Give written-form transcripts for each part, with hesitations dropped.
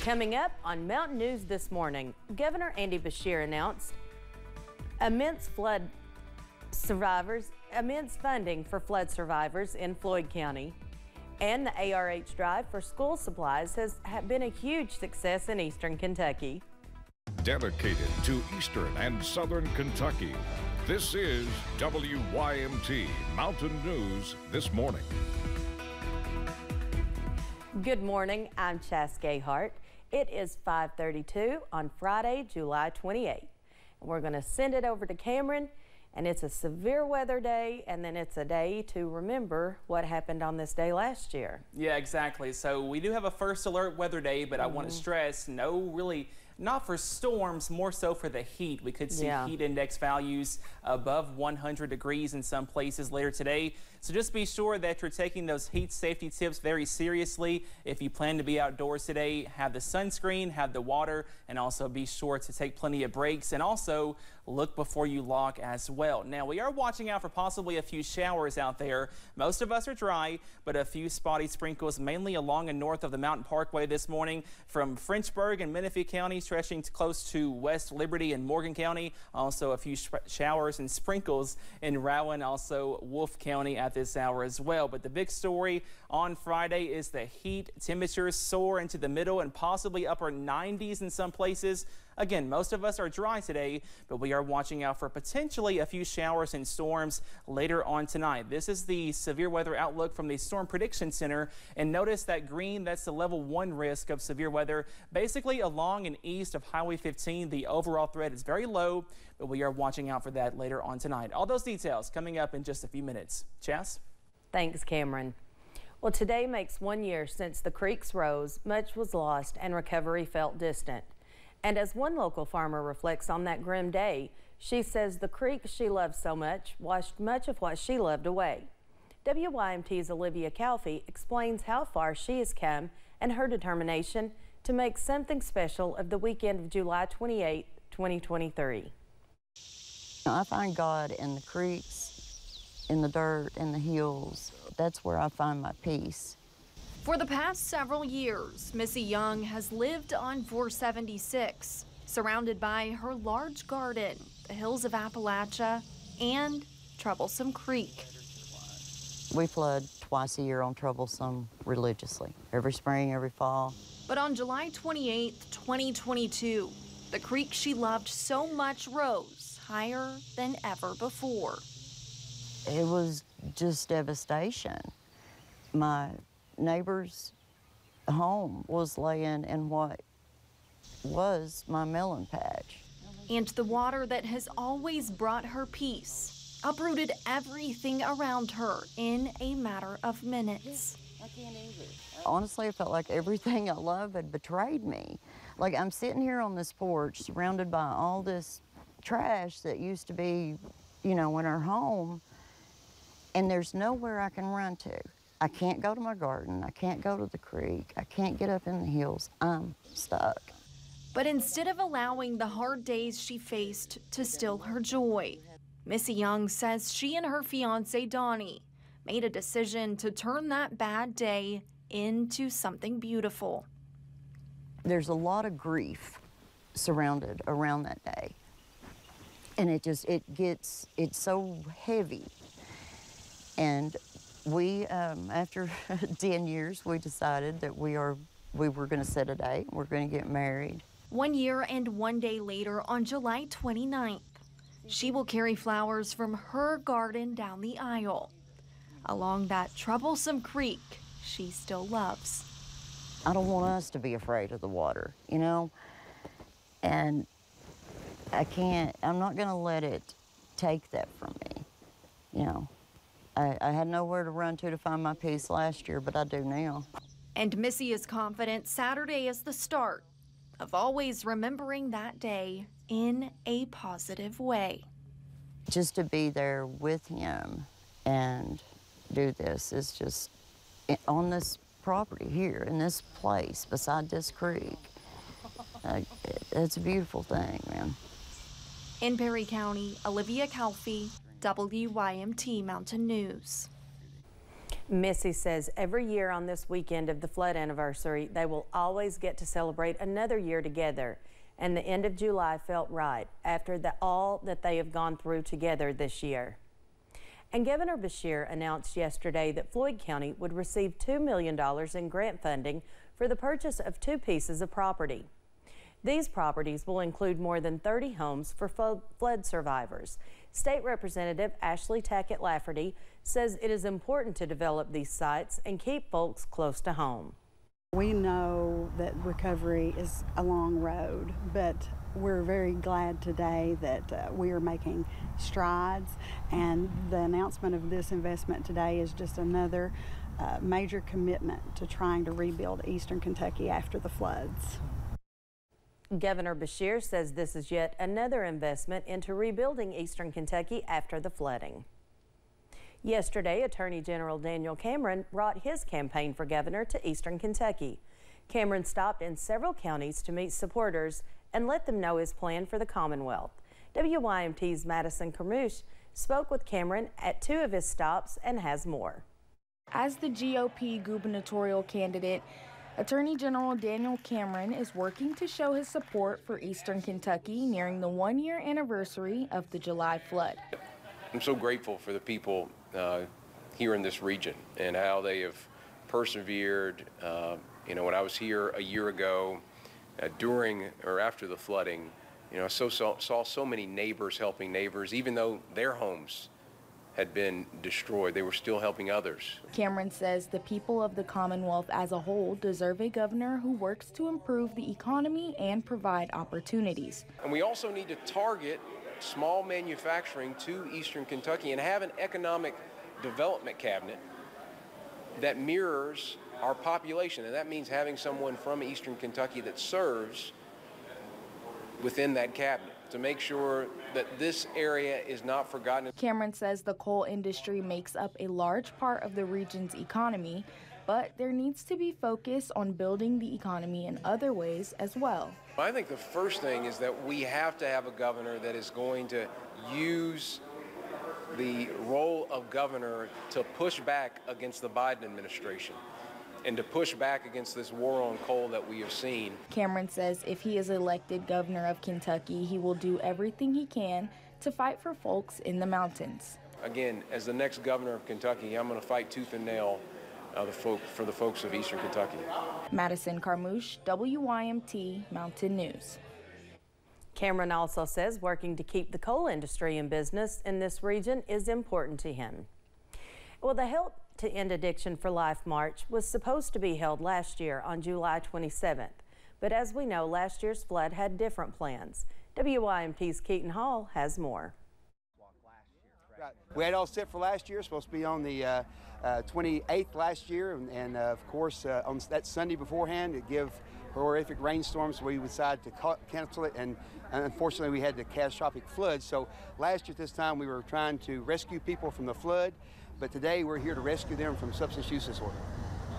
Coming up on Mountain News this morning, Governor Andy Beshear announced immense funding for flood survivors in Floyd County. And the ARH drive for school supplies has been a huge success in eastern Kentucky. Dedicated to eastern and southern Kentucky, this is WYMT Mountain News This Morning. Good morning, I'm Chas Gayhart. It is 5:32 on Friday, July 28th. And we're going to send it over to Cameron, and it's a severe weather day, and then it's a day to remember what happened on this day last year. Yeah, exactly. So we do have a first alert weather day, but I want to stress, not for storms, more so for the heat. We could see heat index values above 100 degrees in some places later today. So just be sure that you're taking those heat safety tips very seriously. If you plan to be outdoors today, have the sunscreen, have the water, and also be sure to take plenty of breaks, and also look before you lock as well. Now, we are watching out for possibly a few showers out there. Most of us are dry, but a few spotty sprinkles mainly along and north of the Mountain Parkway this morning from Frenchburg and Menifee County, stretching close to West Liberty and Morgan County. Also a few showers and sprinkles in Rowan, also Wolfe County at this hour as well. But the big story on Friday is the heat. Temperatures soar into the middle and possibly upper 90s in some places. Again, most of us are dry today, but we are watching out for potentially a few showers and storms later on tonight. This is the severe weather outlook from the Storm Prediction Center. And notice that green, that's the level 1 risk of severe weather. Basically along and east of Highway 15, the overall threat is very low, but we are watching out for that later on tonight. All those details coming up in just a few minutes. Chas? Thanks, Cameron. Well, today makes 1 year since the creeks rose, much was lost, and recovery felt distant. And as one local farmer reflects on that grim day, she says the creek she loved so much washed much of what she loved away. WYMT's Olivia Calfee explains how far she has come and her determination to make something special of the weekend of July 28, 2023. I find God in the creeks, in the dirt, in the hills. That's where I find my peace. For the past several years, Missy Young has lived on 476, surrounded by her large garden, the hills of Appalachia, and Troublesome Creek. We flood twice a year on Troublesome religiously, every spring, every fall. But on July 28, 2022, the creek she loved so much rose higher than ever before. It was just devastation. My neighbor's home was laying in what was my melon patch. And the water that has always brought her peace uprooted everything around her in a matter of minutes. Honestly, I felt like everything I love had betrayed me. Like I'm sitting here on this porch surrounded by all this trash that used to be, in our home, and there's nowhere I can run to. I can't go to my garden. I can't go to the creek. I can't get up in the hills. I'm stuck. But instead of allowing the hard days she faced to steal her joy, Missy Young says she and her fiance, Donnie, made a decision to turn that bad day into something beautiful. There's a lot of grief surrounded around that day. And it's so heavy. And we, after 10 years, we decided that we were going to set a date. We're going to get married. 1 year and 1 day later, on July 29th, she will carry flowers from her garden down the aisle, along that troublesome creek she still loves. I don't want us to be afraid of the water, and I'm not going to let it take that from me, I had nowhere to run to find my peace last year, but I do now. And Missy is confident Saturday is the start of always remembering that day in a positive way. Just to be there with him and do this is just on this property here, in this place, beside this creek. It's a beautiful thing, man. In Perry County, Olivia Calfee, WYMT Mountain News. Missy says every year on this weekend of the flood anniversary, they will always get to celebrate another year together. And the end of July felt right after all that they have gone through together this year. And Governor Beshear announced yesterday that Floyd County would receive $2 million in grant funding for the purchase of 2 pieces of property. These properties will include more than 30 homes for flood survivors. State Representative Ashley Tackett Lafferty says it is important to develop these sites and keep folks close to home. We know that recovery is a long road, but we're very glad today that we are making strides, and the announcement of this investment today is just another major commitment to trying to rebuild Eastern Kentucky after the floods. Governor Beshear says this is yet another investment into rebuilding Eastern Kentucky after the flooding. Yesterday, Attorney General Daniel Cameron brought his campaign for governor to Eastern Kentucky. Cameron stopped in several counties to meet supporters and let them know his plan for the Commonwealth. WYMT's Madison Carmouche spoke with Cameron at 2 of his stops and has more. As the GOP gubernatorial candidate, Attorney General Daniel Cameron is working to show his support for Eastern Kentucky nearing the 1-year anniversary of the July flood. I'm so grateful for the people here in this region and how they have persevered. When I was here a year ago, during or after the flooding, I saw so many neighbors helping neighbors, even though their homes had been destroyed. They were still helping others. Cameron says the people of the Commonwealth as a whole deserve a governor who works to improve the economy and provide opportunities. And we also need to target small manufacturing to Eastern Kentucky and have an economic development cabinet that mirrors our population. And that means having someone from Eastern Kentucky that serves within that cabinet to make sure that this area is not forgotten. Cameron says the coal industry makes up a large part of the region's economy, but there needs to be focus on building the economy in other ways as well. I think the first thing is that we have to have a governor that is going to use the role of governor to push back against the Biden administration and to push back against this war on coal that we have seen. Cameron says if he is elected governor of Kentucky, he will do everything he can to fight for folks in the mountains. Again, as the next governor of Kentucky, I'm going to fight tooth and nail for the folks of Eastern Kentucky. Madison Carmouche, WYMT Mountain News. Cameron also says working to keep the coal industry in business in this region is important to him. Well, the Help to End Addiction for Life March was supposed to be held last year on July 27th. But as we know, last year's flood had different plans. WYMT's Keaton Hall has more. Right. We had all set for last year, supposed to be on the 28th last year, and of course on that Sunday beforehand it gave horrific rainstorms, so we decided to cancel it, and unfortunately we had the catastrophic flood. So last year at this time we were trying to rescue people from the flood, but today we're here to rescue them from substance use disorder.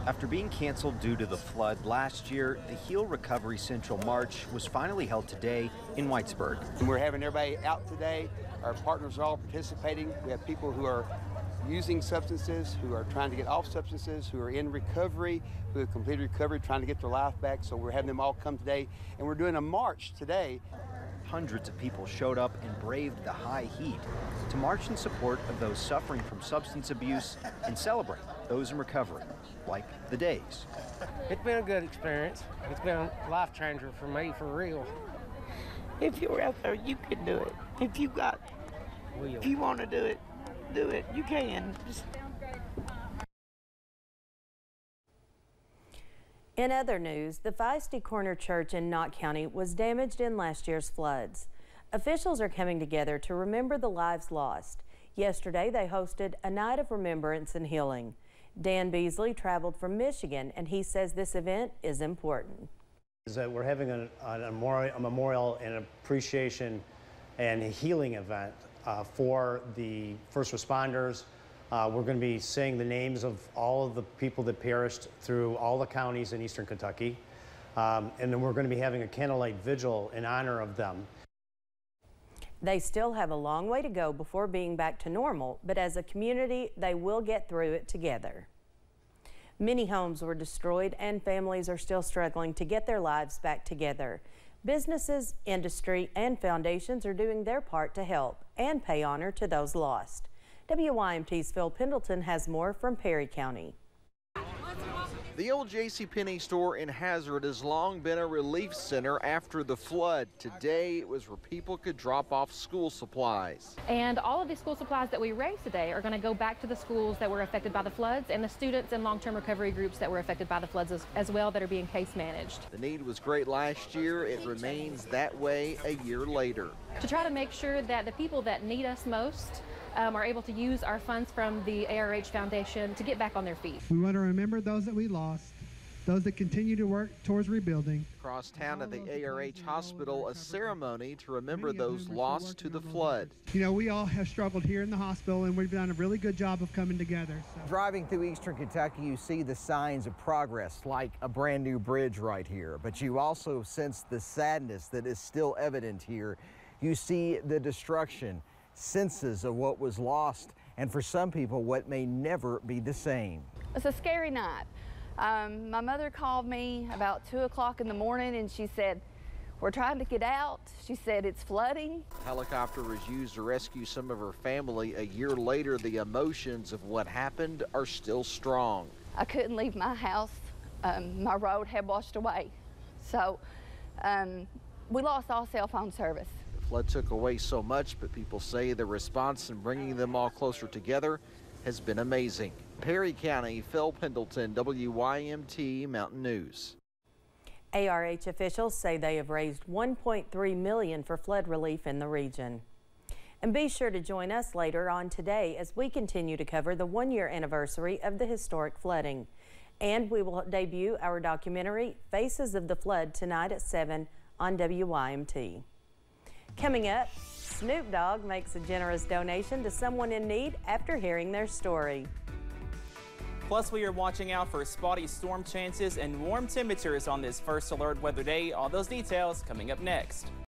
After being canceled due to the flood last year, the Heal Recovery Central March was finally held today in Whitesburg. And we're having everybody out today. Our partners are all participating. We have people who are using substances, who are trying to get off substances, who are in recovery, who have completed recovery, trying to get their life back. So we're having them all come today, and we're doing a march today. Hundreds of people showed up and braved the high heat to march in support of those suffering from substance abuse and celebrate those in recovery, like the Days. It's been a good experience. It's been a life changer for me, for real. If you're out there, you can do it. If you want to do it, do it. You can. In other news, the Feisty Corner Church in Knott County was damaged in last year's floods. Officials are coming together to remember the lives lost. Yesterday, they hosted a night of remembrance and healing. Dan Beasley traveled from Michigan, and he says this event is important. Is that we're having a memorial and appreciation and healing event for the first responders. We're going to be saying the names of all of the people that perished through all the counties in Eastern Kentucky. And then we're going to be having a candlelight vigil in honor of them. They still have a long way to go before being back to normal, but as a community, they will get through it together. Many homes were destroyed and families are still struggling to get their lives back together. Businesses, industry, and foundations are doing their part to help and pay honor to those lost. WYMT's Phil Pendleton has more from Perry County. The old JCPenney store in Hazard has long been a relief center after the flood. Today, it was where people could drop off school supplies. And all of the school supplies that we raise today are going to go back to the schools that were affected by the floods and the students and long-term recovery groups that were affected by the floods as well that are being case managed. The need was great last year. It remains that way a year later. To try to make sure that the people that need us most are able to use our funds from the ARH Foundation to get back on their feet. We want to remember those that we lost, those that continue to work towards rebuilding. Across town at the ARH Hospital, a ceremony to remember those lost to the flood. You know, we all have struggled here in the hospital, and we've done a really good job of coming together. So. Driving through eastern Kentucky, you see the signs of progress, like a brand new bridge right here, but you also sense the sadness that is still evident here. You see the destruction, senses of what was lost, and for some people, what may never be the same. It's a scary night. My mother called me about 2 o'clock in the morning and she said, "We're trying to get out." She said, "It's flooding." A helicopter was used to rescue some of her family. A year later, the emotions of what happened are still strong. I couldn't leave my house. My road had washed away. So we lost all cell phone service. The flood took away so much, but people say the response in bringing them all closer together has been amazing. Perry County, Phil Pendleton, WYMT Mountain News. ARH officials say they have raised $1.3 million for flood relief in the region. And be sure to join us later on today as we continue to cover the one-year anniversary of the historic flooding. And we will debut our documentary, Faces of the Flood, tonight at 7 on WYMT. Coming up, Snoop Dogg makes a generous donation to someone in need after hearing their story. Plus, we are watching out for spotty storm chances and warm temperatures on this first alert weather day. All those details coming up next.